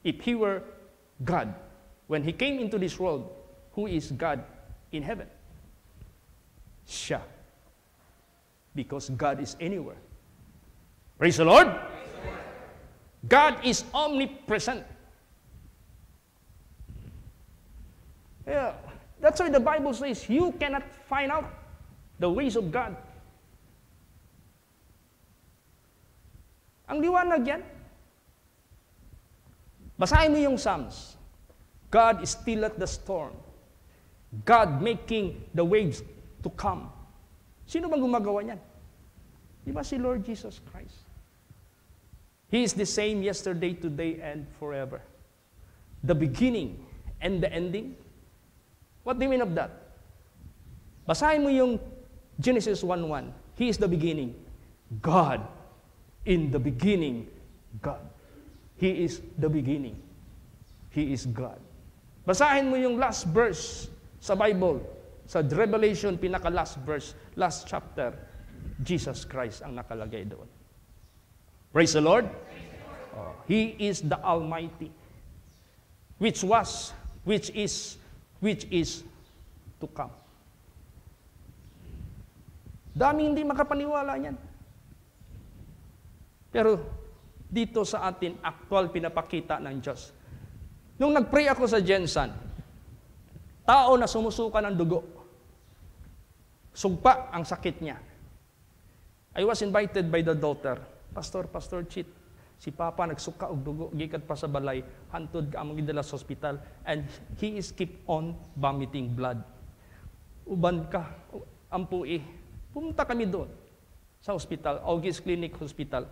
If He were God, when He came into this world, who is God in heaven? Siya. Because God is anywhere. Praise the Lord! God is omnipresent. Yeah, that's why the Bible says you cannot find out the ways of God. Ang liwanag yan. Basahin mo yung Psalms. God is still at the storm. God making the waves to come. Sino bang gumagawa niyan? Di ba si Lord Jesus Christ? He is the same yesterday, today, and forever. The beginning and the ending. What do you mean of that? Basahin mo yung Genesis 1:1. He is the beginning. God. In the beginning, God. He is the beginning. He is God. Basahin mo yung last verse sa Bible. Sa Revelation, pinaka-last verse, last chapter, Jesus Christ ang nakalagay doon. Praise the Lord. Oh, He is the Almighty, which is to come. Daming hindi makapaniwala niyan. Pero dito sa atin, actual pinapakita ng Diyos. Nung nag-pray ako sa Jensan, tao na sumusuka ng dugo, sugpa ang sakit niya. I was invited by the daughter, Pastor Chit, si Papa nagsuka og dugo, gikat pa sa balay, hantod ka among gidala sa hospital, and he is keep on vomiting blood. Uban ka, ampui. Pumunta kami doon sa hospital, August Clinic Hospital.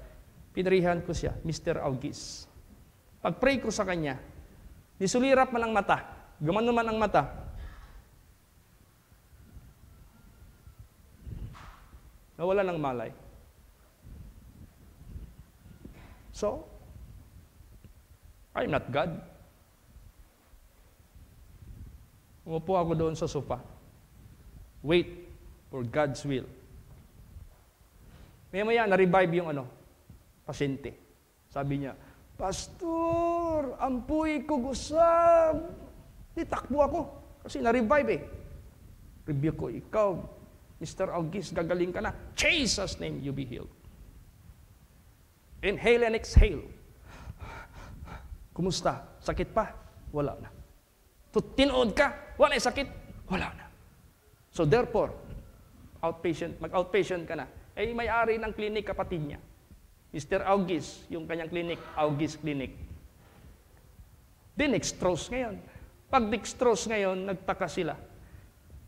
Pinarihan ko siya, Mr. August. Pag-pray ko sa kanya, nisulirap man ang mata, gumano man ang mata. Nawala ng malay. So, I'm not God. Umupo ako doon sa sofa. Wait for God's will. Maya-maya, na-revive yung pasyente. Sabi niya, Pastor, Pastor, ampuy ko gusab. Di takbo ako. Kasi na-revive eh. Review ko, ikaw, Mr. August, gagaling ka na. Jesus' name, you be healed. Inhale and exhale. Kumusta? Sakit pa? Wala na. Tinood ka? Wala na sakit? Wala na. So therefore, mag-outpatient ka na. Eh, may-ari ng clinic, kapatid niya. Mr. August, yung kanyang clinic, August Clinic. Dinextrose ngayon. Pag dextrose ngayon, nagtaka sila.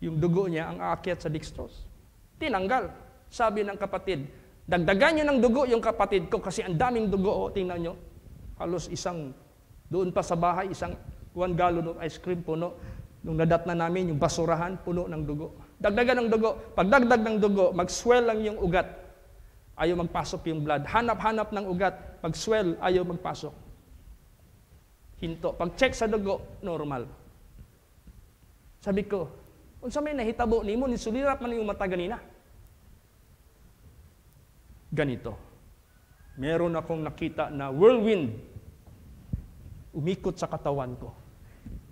Yung dugo niya ang aakyat sa dextrose. Tinanggal. Sabi ng kapatid, dagdagan niyo ng dugo yung kapatid ko kasi ang daming dugo. O, tingnan nyo. Halos doon pa sa bahay, 1 gallon of ice cream puno. Nung nadat na namin, yung basurahan, puno ng dugo. Dagdagan ng dugo. Pag dagdag ng dugo, mag-swell lang yung ugat. Ayaw magpasok yung blood. Hanap-hanap ng ugat. Pag-swell, ayaw magpasok. Hinto. Pag-check sa dugo, normal. Sabi ko, kung sa may nahitabo ni mo, nisulirap man yung mata ganina. Ganito. Meron akong nakita na whirlwind umikot sa katawan ko.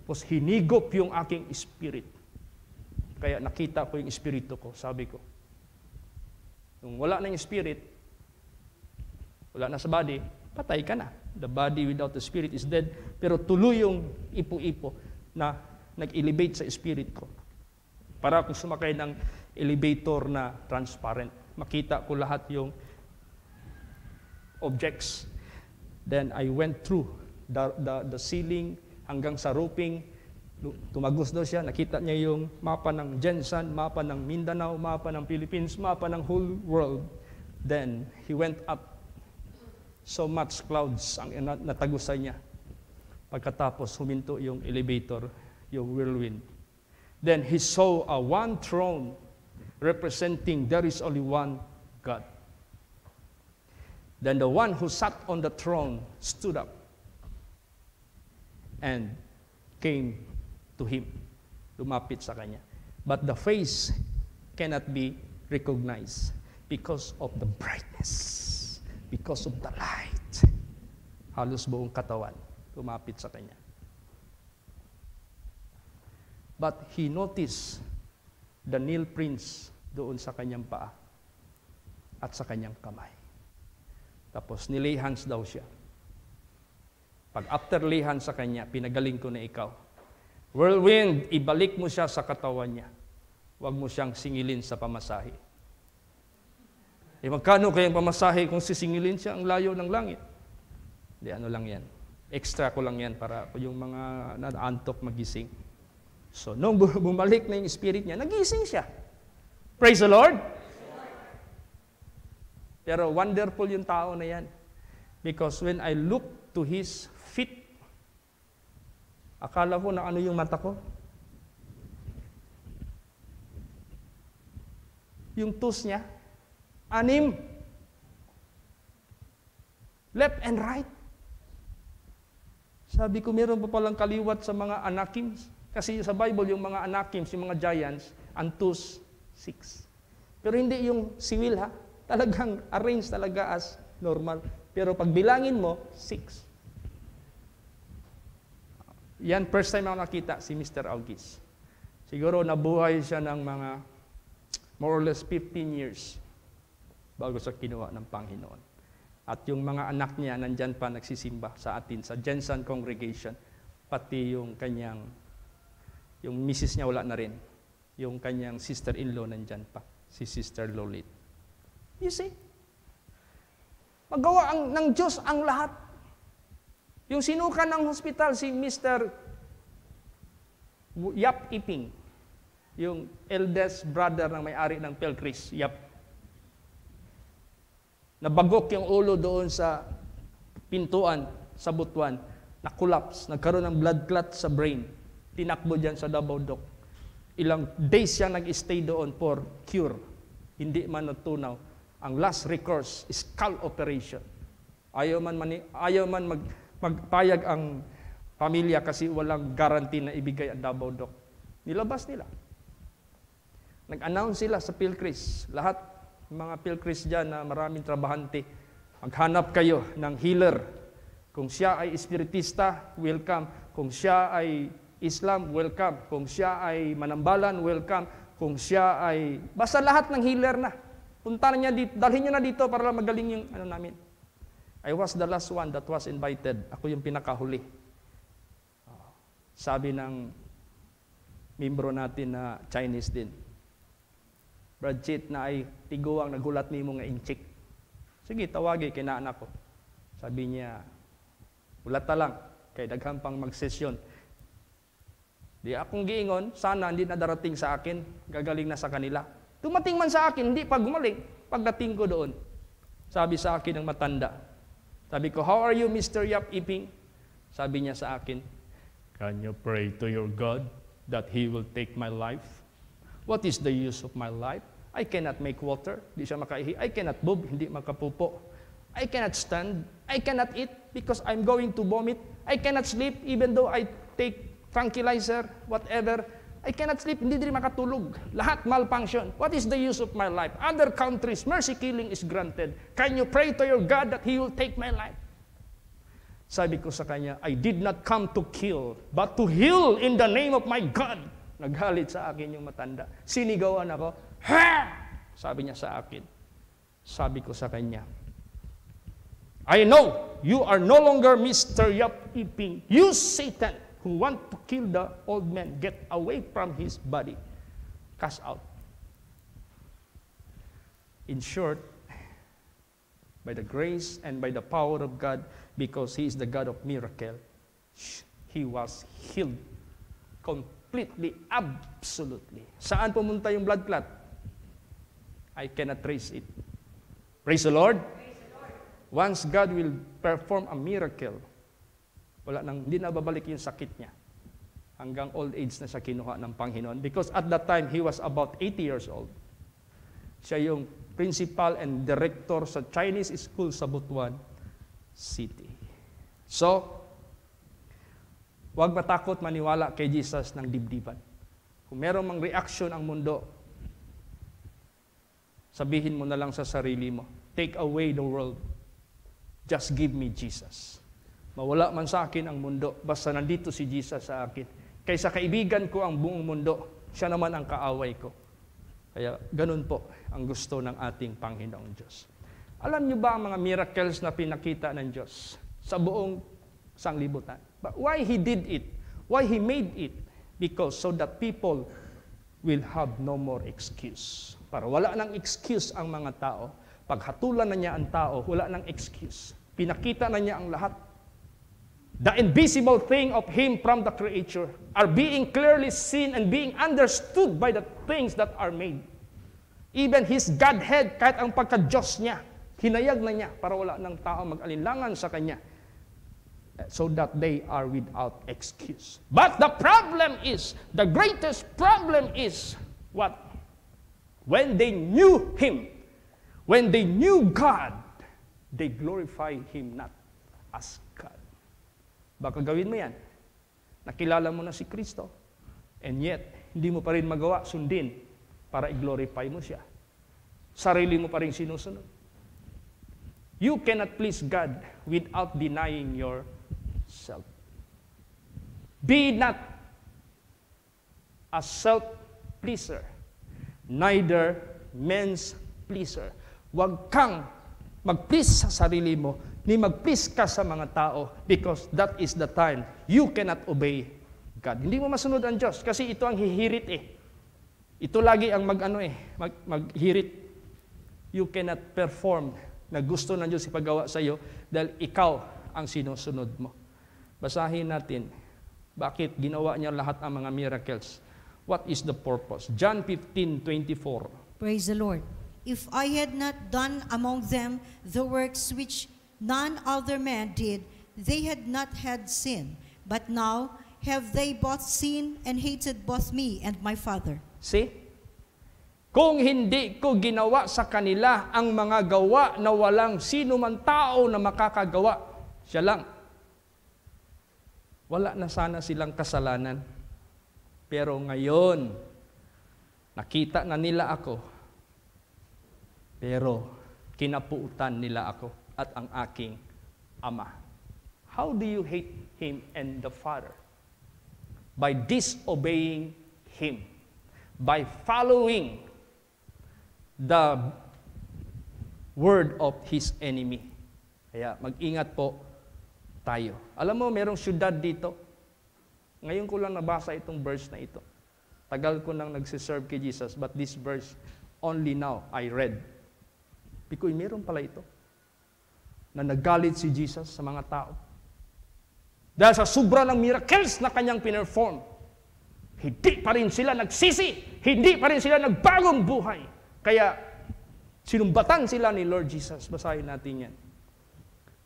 Tapos hinigop yung aking spirit. Kaya nakita ko yung espiritu ko. Sabi ko, nung wala na yung spirit, wala na sa body, patay ka na. The body without the spirit is dead. Pero tuloy yung ipo-ipo na nag-elevate sa spirit ko. Para akong sumakay ng elevator na transparent. Makita ko lahat yung objects. Then I went through the ceiling hanggang sa roofing. Tumagos daw siya. Nakita niya yung mapa ng Jensan, mapa ng Mindanao, mapa ng Philippines, mapa ng whole world. Then he went up. So much clouds ang natagusan niya. Pagkatapos huminto yung elevator, yung whirlwind. Then he saw one throne representing there is only one God. Then the one who sat on the throne stood up and came to him. Lumapit sa kanya. But the face cannot be recognized because of the brightness, because of the light. Halos buong katawan lumapit sa kanya. But he noticed the nail prints doon sa kanyang paa at sa kanyang kamay. Tapos nilay hands daw siya. Pag after lay hands sa kanya, pinagaling ko na ikaw. Whirlwind, ibalik mo siya sa katawan niya. Huwag mo siyang singilin sa pamasahe. Eh magkano kayang pamasahe kung sisingilin siya ang layo ng langit? Hindi, ano lang yan. Extra ko lang yan para yung mga naantok magising. So, nung bumalik na yung spirit niya, nagising siya. Praise the Lord! Pero wonderful yung tao na yan. Because when I look to his feet, akala ko na ano yung mata ko. Yung toes niya, 6. Left and right. Sabi ko, meron pa palang kaliwat sa mga anakims. Kasi sa Bible, yung mga anakims, yung mga giants, ang toes, 6. Pero hindi yung siwil ha. Talagang arrange talaga as normal. Pero pag bilangin mo, 6. Yan, first time ako nakita si Mr. August. Siguro nabuhay siya ng mga more or less 15 years bago sa kinuha ng Panginoon. At yung mga anak niya nandyan pa nagsisimba sa atin, sa Jensen Congregation. Pati yung kanyang, yung misis niya wala na rin. Yung kanyang sister-in-law nandyan pa, si Sister Lolit. You see? Magawa ng Diyos ang lahat. Yung sinuka ng hospital, si Mr. Yap Iping, yung eldest brother ng may-ari ng Pelcris, Yap. Nabagok yung ulo doon sa pintuan, sa butuan, na-collapse, nagkaroon ng blood clot sa brain. Tinakbo dyan sa Davao Doc. Ilang days siya nag-stay doon for cure. Hindi man natunaw. Ang last recourse is skull operation. Ayaw man magpayag ang pamilya kasi walang guarantee na ibigay ang Davao Doc. Nilabas nila. Nag-announce sila sa Pilcris. Lahat, mga Pilcris dyan na maraming trabahante, maghanap kayo ng healer Kung siya ay espiritista, welcome. Kung siya ay Islam, welcome. Kung siya ay manambalan, welcome. Kung siya ay... Basta lahat ng healer na. Punta na niya dito, dalhin niya na dito para lang magaling yung namin. I was the last one that was invited. Ako yung pinakahuli. Sabi ng membro natin na Chinese din. Brad Chit na ay tiguang nagulat ni mo nga inchik. Sige, tawagi, kinaanak ko. Sabi niya, ulat na lang, kay daghang pang magsesyon. Di akong giingon, sana hindi na darating sa akin, gagaling na sa kanila. Dumating man sa akin, hindi pa gumaling, pagdating ko doon. Sabi sa akin ng matanda. Sabi ko, how are you, Mr. Yap Iping? Sabi niya sa akin, can you pray to your God that He will take my life? What is the use of my life? I cannot make water, di siya makaihi. I cannot move, hindi makapupo. I cannot stand, I cannot eat because I'm going to vomit. I cannot sleep even though I take tranquilizer, whatever. I cannot sleep, hindi din makatulog. Lahat malfunction. What is the use of my life? Other countries, mercy killing is granted. Can you pray to your God that He will take my life? Sabi ko sa kanya, I did not come to kill, but to heal in the name of my God. Naghalit sa akin yung matanda. Sinigawan ako, ha! Sabi niya sa akin. Sabi ko sa kanya, I know you are no longer Mr. Yap Iping. You Satan who want to kill the old man, get away from his body. Cast out. In short, by the grace and by the power of God, because He is the God of miracle, he was healed completely, absolutely. Saan pumunta yung blood clot? I cannot trace it. Praise the Lord. Once God will perform a miracle, hindi na babalik yung sakit niya. Hanggang old age na siya kinuha ng Panginoon. Because at that time, he was about 80 years old. Siya yung principal and director sa Chinese school sa Butuan City. So, huwag matakot maniwala kay Jesus ng dibdiban. Kung meron mang reaction ang mundo, sabihin mo na lang sa sarili mo, take away the world. Just give me Jesus. Mawala man sa akin ang mundo, basta nandito si Jesus sa akin. Kaysa kaibigan ko ang buong mundo, siya naman ang kaaway ko. Kaya ganun po ang gusto ng ating Panginoong Diyos. Alam niyo ba ang mga miracles na pinakita ng Diyos sa buong sanglibutan? But why He did it? Why He made it? Because so that people will have no more excuse. Para wala nang excuse ang mga tao. Paghatulan na niya ang tao, wala nang excuse. Pinakita na niya ang lahat. The invisible thing of Him from the creature are being clearly seen and being understood by the things that are made. Even His Godhead, kahit ang pagka-Diyos niya, hinayag na niya para wala ng tao mag-alinlangan sa Kanya. So that they are without excuse. But the problem is, the greatest problem is, what? When they knew Him, when they knew God, they glorify Him not as God. Baka gawin mo yan. Nakilala mo na si Kristo. And yet, hindi mo pa rin magawa, sundin, para i-glorify mo siya. Sarili mo pa rin sinusunod. You cannot please God without denying yourself. Be not a self-pleaser, neither men's pleaser. Huwag kang mag-please sa sarili mo, ni mag-please ka sa mga tao because that is the time you cannot obey God. Hindi mo masunod ang Diyos kasi ito ang hihirit eh. Ito lagi ang maghirit. You cannot perform na gusto ng Diyos ipagawa sa iyo dahil ikaw ang sinusunod mo. Basahin natin bakit ginawa niya lahat ang mga miracles. What is the purpose? John 15:24. Praise the Lord. If I had not done among them the works which none other man did, they had not had sin. But now have they both seen and hated both me and my Father. See? Kung hindi ko ginawa sa kanila ang mga gawa na walang sino man tao na makakagawa, siya lang. Wala na sana silang kasalanan. Pero ngayon, nakita na nila ako. Pero kinapuutan nila ako at ang aking Ama. How do you hate Him and the Father? By disobeying Him. By following the word of His enemy. Kaya mag-ingat po tayo. Alam mo, merong syudad dito. Ngayon ko lang nabasa itong verse na ito. Tagal ko nang nagsiserve kay Jesus, but this verse, only now I read. Because meron pala ito. Na nagalit si Jesus sa mga tao. Dahil sa sobra ng miracles na kanyang pinerform, hindi pa rin sila nagsisi. Hindi pa rin sila nagbagong buhay. Kaya, sinumbatan sila ni Lord Jesus. Basahin natin yan.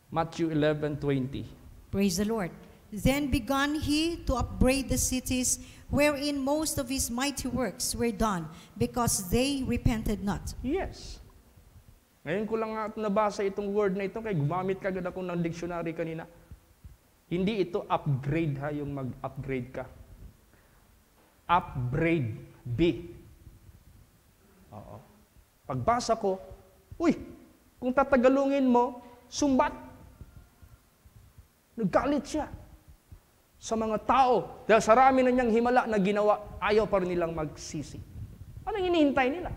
Matthew 11:20. Praise the Lord. Then began he to upbraid the cities wherein most of his mighty works were done, because they repented not. Yes. Ngayon ko lang nga nabasa itong word na ito, kaya gumamit kagad ako ng dictionary kanina. Hindi ito upgrade ha, yung mag-upgrade ka. Upgrade, B. Oo. Pagbasa ko, uy, kung tatagalungin mo, sumbat. Nagalit siya sa mga tao. Dahil sa rami na niyang himala na ginawa, ayaw pa rin nilang magsisi. Anong hinihintay nila?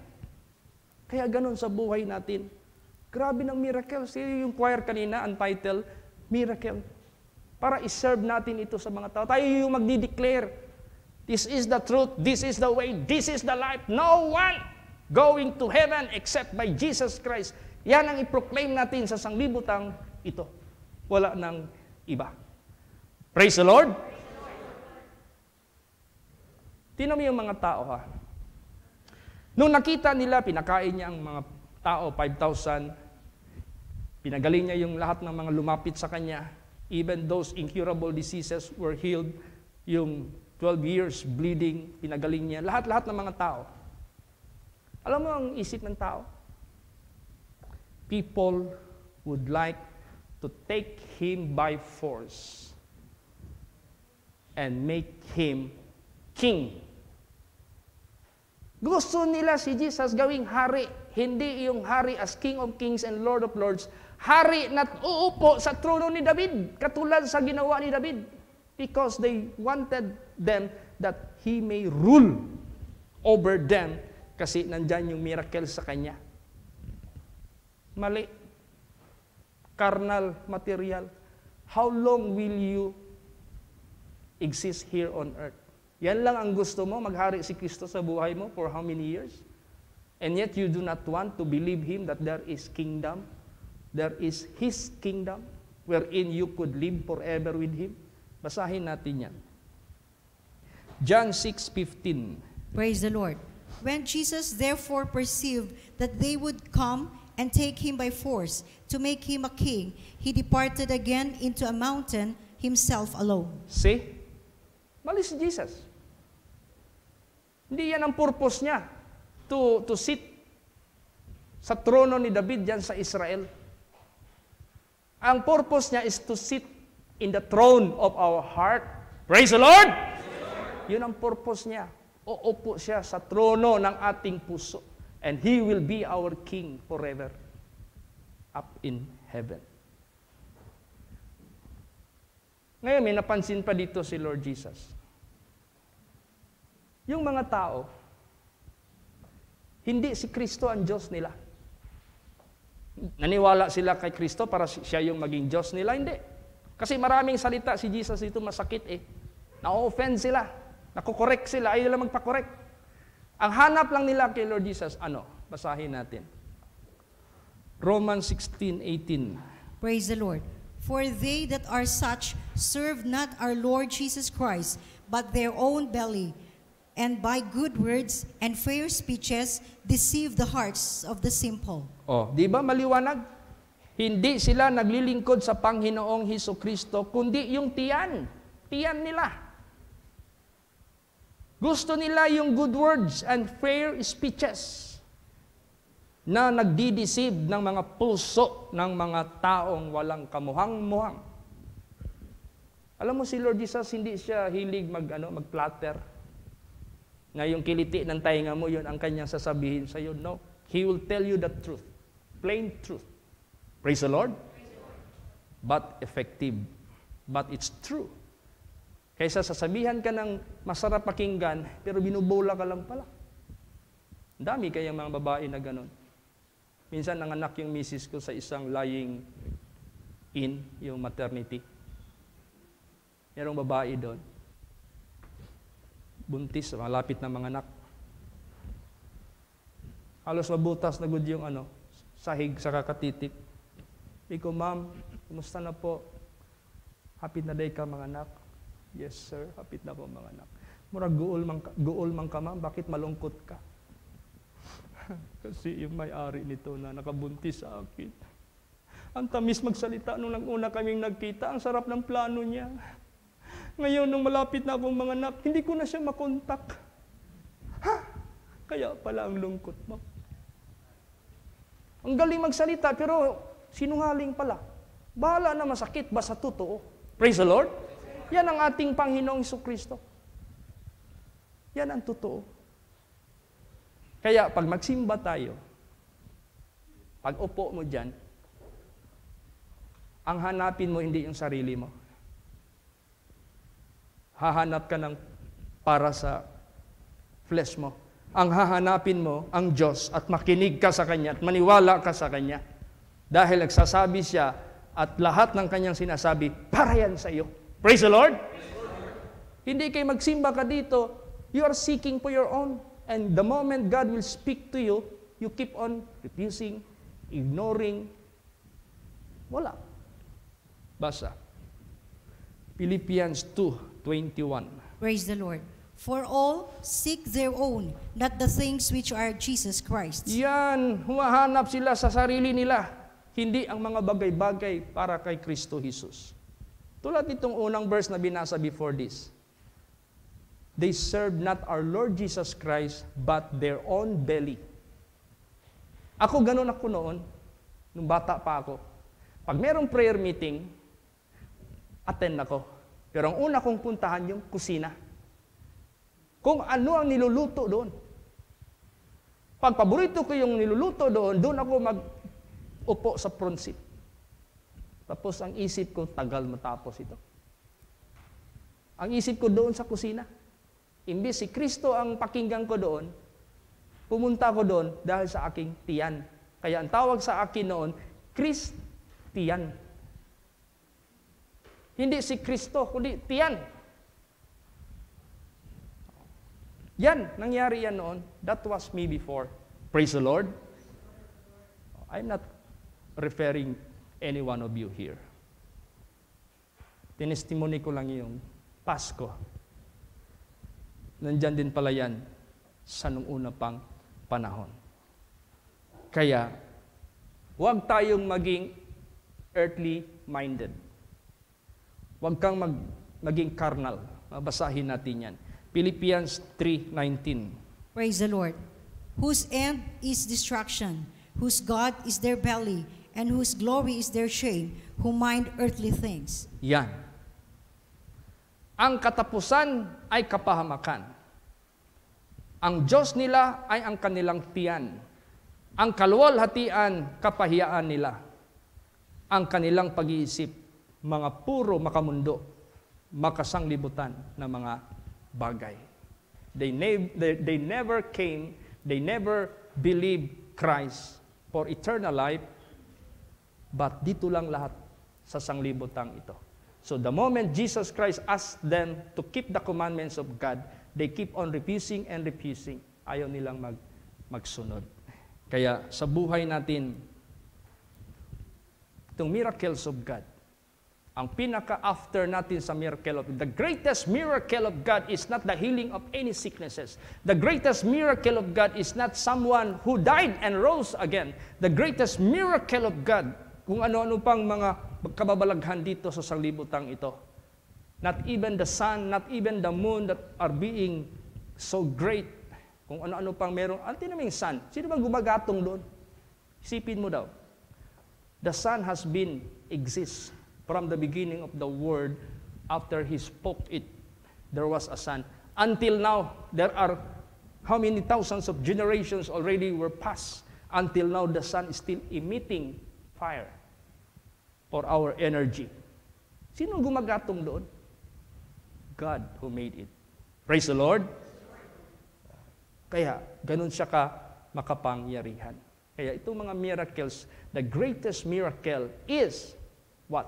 Kaya ganun sa buhay natin. Grabe ng miracle. Yung choir kanina, untitled, Miracle. Para iserve natin ito sa mga tao. Tayo yung magdi-declare, this is the truth, this is the way, this is the life. No one going to heaven except by Jesus Christ. Yan ang i-proclaim natin sa sanglibutang ito. Wala nang iba. Praise the Lord. Tingnan mo yung mga tao ha. Nung nakita nila, pinakain niya ang mga tao, 5,000. Pinagaling niya yung lahat ng mga lumapit sa kanya. Even those incurable diseases were healed. Yung 12 years bleeding, pinagaling niya. Lahat-lahat ng mga tao. Alam mo ang isip ng tao? People would like to take him by force and make him king. Gusto nila si Jesus gawing hari, hindi yung hari as King of Kings and Lord of Lords, hari na uupo sa trono ni David, katulad sa ginawa ni David, because they wanted them that he may rule over them, kasi nandyan yung miracle sa kanya. Mali. Carnal, material. How long will you exist here on earth? Yan lang ang gusto mo, maghari si Kristo sa buhay mo for how many years? And yet you do not want to believe Him that there is kingdom. There is His kingdom wherein you could live forever with Him. Basahin natin yan. John 6:15. Praise the Lord. When Jesus therefore perceived that they would come and take him by force to make him a king, he departed again into a mountain himself alone. See? Mali si Jesus. Hindi yan ang purpose niya, to sit sa trono ni David dyan sa Israel. Ang purpose niya is to sit in the throne of our heart. Praise the Lord! Yun ang purpose niya. Uupo siya sa trono ng ating puso. And He will be our King forever up in heaven. Ngayon, may napansin pa dito si Lord Jesus. Yung mga tao, hindi si Kristo ang Diyos nila. Naniwala sila kay Kristo para siya yung maging Diyos nila? Hindi. Kasi maraming salita si Jesus dito masakit eh. Na-offend sila. Nakukorek sila. Ayaw nila magpakorek. Ang hanap lang nila kay Lord Jesus, ano? Basahin natin. Romans 16:18. Praise the Lord. For they that are such serve not our Lord Jesus Christ, but their own belly, and by good words and fair speeches deceive the hearts of the simple. Oh, di ba maliwanag? Hindi sila naglilingkod sa Panginoong Hesukristo, kundi yung tiyan. Tiyan nila. Gusto nila yung good words and fair speeches na nagdi-deceive ng mga puso ng mga taong walang kamuhang-muhang. Alam mo si Lord Jesus, hindi siya hilig mag-platter. Na yung kiliti ng tainga mo, yun ang kanyang sasabihin sa iyo. No, He will tell you the truth. Plain truth. Praise the Lord. But effective. but it's true. Kaysa sasabihan ka ng masarap pakinggan, pero binubola ka lang pala. Dami kayang mga babae na ganun. Minsan nanganak yung misis ko sa isang lying in, yung maternity. Merong babae doon. Buntis, malapit na manganak. Halos mabutas na good yung sahig sa kakatitik. Iko, ma'am, kumusta na po? Hapit na day ka manganak? Yes, sir, hapit na po manganak. Murag guol man ka, ma'am, bakit malungkot ka? Kasi yung may-ari nito na nakabuntis sa akin. Ang tamis magsalita nung una kaming nagkita, ang sarap ng plano niya. Ngayon, nung malapit na akong manganak, hindi ko na siya makontak. Kaya pala ang lungkot mo. Ang galing magsalita, pero sinungaling pala. Bahala na masakit, basta totoo. Praise the Lord. Yan ang ating Panginoong Jesucristo. Yan ang totoo. Kaya pag magsimba tayo, pag upo mo dyan, ang hanapin mo hindi yung sarili mo. Hahanap ka ng para sa flesh mo. Ang hahanapin mo, ang Diyos, at makinig ka sa Kanya, at maniwala ka sa Kanya. Dahil nagsasabi siya, at lahat ng Kanyang sinasabi, para yan sa iyo. Praise the Lord! Hindi kayo magsimba ka dito, you are seeking for your own. And the moment God will speak to you, you keep on refusing, ignoring. Wala. Basa. Philippians 2:21. Praise the Lord. For all seek their own, not the things which are Jesus Christ. Yan, humahanap sila sa sarili nila, hindi ang mga bagay-bagay para kay Kristo Jesus. Tulad nitong unang verse na binasa before this. They serve not our Lord Jesus Christ, but their own belly. Ako, ganun ako noon, nung bata pa ako. Pag merong prayer meeting, attend ako. Pero ang una kong puntahan yung kusina. Kung ano ang niluluto doon. Pag paborito ko yung niluluto doon, doon ako mag-upo sa front seat. Tapos ang isip ko, tagal matapos ito. Ang isip ko doon sa kusina. Imbis si Kristo ang pakinggan ko doon, pumunta ko doon dahil sa aking tiyan. Kaya ang tawag sa akin noon, Kristiyan. Hindi si Kristo, kundi tiyan. Yan, nangyari yan noon. That was me before. Praise the Lord. I'm not referring any one of you here. Tinestimony ko lang yung Pasko. Nandyan din pala yan sa nung una pang panahon. Kaya, huwag tayong maging earthly-minded. Huwag kang maging carnal. Basahin natin yan. Philippians 3:19. Praise the Lord. Whose end is destruction, whose God is their belly, and whose glory is their shame, who mind earthly things. Yan. Ang katapusan ay kapahamakan. Ang Diyos nila ay ang kanilang tiyan. Ang kaluwalhatian, kapahiyaan nila. Ang kanilang pag-iisip, mga puro makamundo, makasanglibutan na mga bagay. They never came, they never believed Christ for eternal life, but dito lang lahat sa sanglibutang ito. So the moment Jesus Christ asked them to keep the commandments of God, they keep on refusing and refusing. Ayaw nilang magsunod. Kaya sa buhay natin, itong miracles of God, ang pinaka-after natin sa miracle of God, the greatest miracle of God is not the healing of any sicknesses. The greatest miracle of God is not someone who died and rose again. The greatest miracle of God, kung ano-ano pang mga kababalaghan dito sa sanglibutang ito. Not even the sun, not even the moon that are being so great. Kung ano-ano pang meron. Ang tinaming sun, sino bang gumagatong doon? Isipin mo daw. The sun has been exists from the beginning of the world. After He spoke it, there was a sun. Until now, there are how many thousands of generations already were passed. Until now, the sun is still emitting fire for our energy. Sino gumagatong doon? God who made it. Praise the Lord. Kaya, ganun siya ka makapangyarihan. Kaya itong mga miracles, the greatest miracle is what?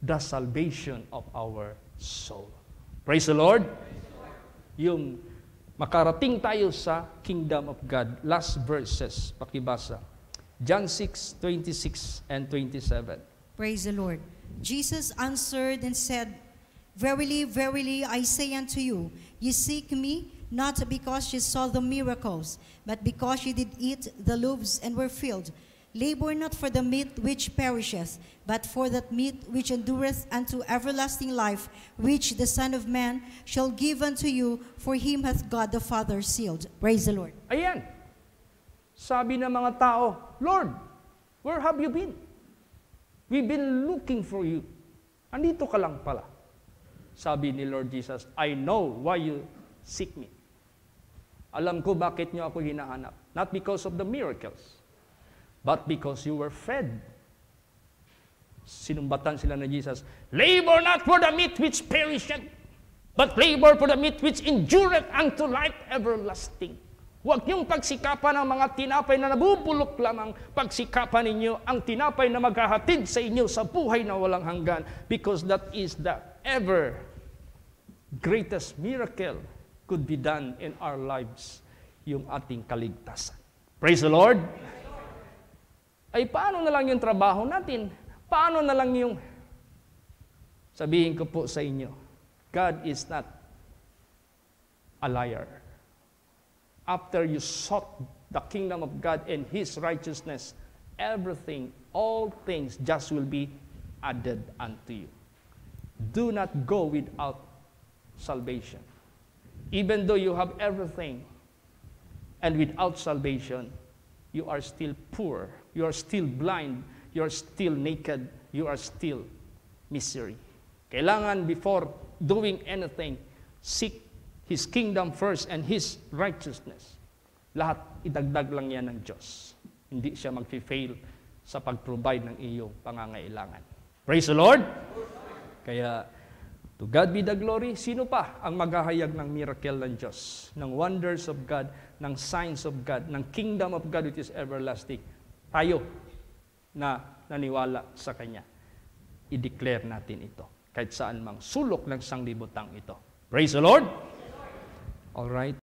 The salvation of our soul. Praise the Lord. Yung makarating tayo sa kingdom of God. Last verses, pakibasa. John 6:26 and 27. Praise the Lord. Jesus answered and said, Verily, verily, I say unto you, ye seek me, not because ye saw the miracles, but because ye did eat the loaves and were filled. Labor not for the meat which perisheth, but for that meat which endureth unto everlasting life, which the Son of Man shall give unto you, for him hath God the Father sealed. Praise the Lord. Ayan. Sabi ng mga tao, Lord, where have you been? We've been looking for you. Andito ka lang pala. Sabi ni Lord Jesus, I know why you seek me. Alam ko bakit niyo ako hinahanap. Not because of the miracles, but because you were fed. Sinumbatan sila na Jesus, labor not for the meat which perisheth, but labor for the meat which endureth unto life everlasting. Huwag niyong pagsikapan ang mga tinapay na nabubulok lamang. Pagsikapan ninyo ang tinapay na maghahatid sa inyo sa buhay na walang hanggan, because that is the ever greatest miracle could be done in our lives, yung ating kaligtasan. Praise the Lord! Ay paano na lang yung trabaho natin? Paano na lang yung, sabihin ko po sa inyo, God is not a liar. After you sought the kingdom of God and His righteousness, everything, all things just will be added unto you. Do not go without salvation. Even though you have everything, and without salvation, you are still poor, you are still blind, you are still naked, you are still misery. Kailangan before doing anything, seek His kingdom first and His righteousness. Lahat idagdag lang yan ng Diyos. Hindi siya mag-fail sa pag-provide ng iyong pangangailangan. Praise the Lord! Kaya, to God be the glory. Sino pa ang maghahayag ng miracle ng Diyos, ng wonders of God, ng signs of God, ng kingdom of God which is everlasting? Tayo na naniwala sa Kanya. I-declare natin ito kahit saan mang sulok ng sanglibutang ito. Praise the Lord! All right.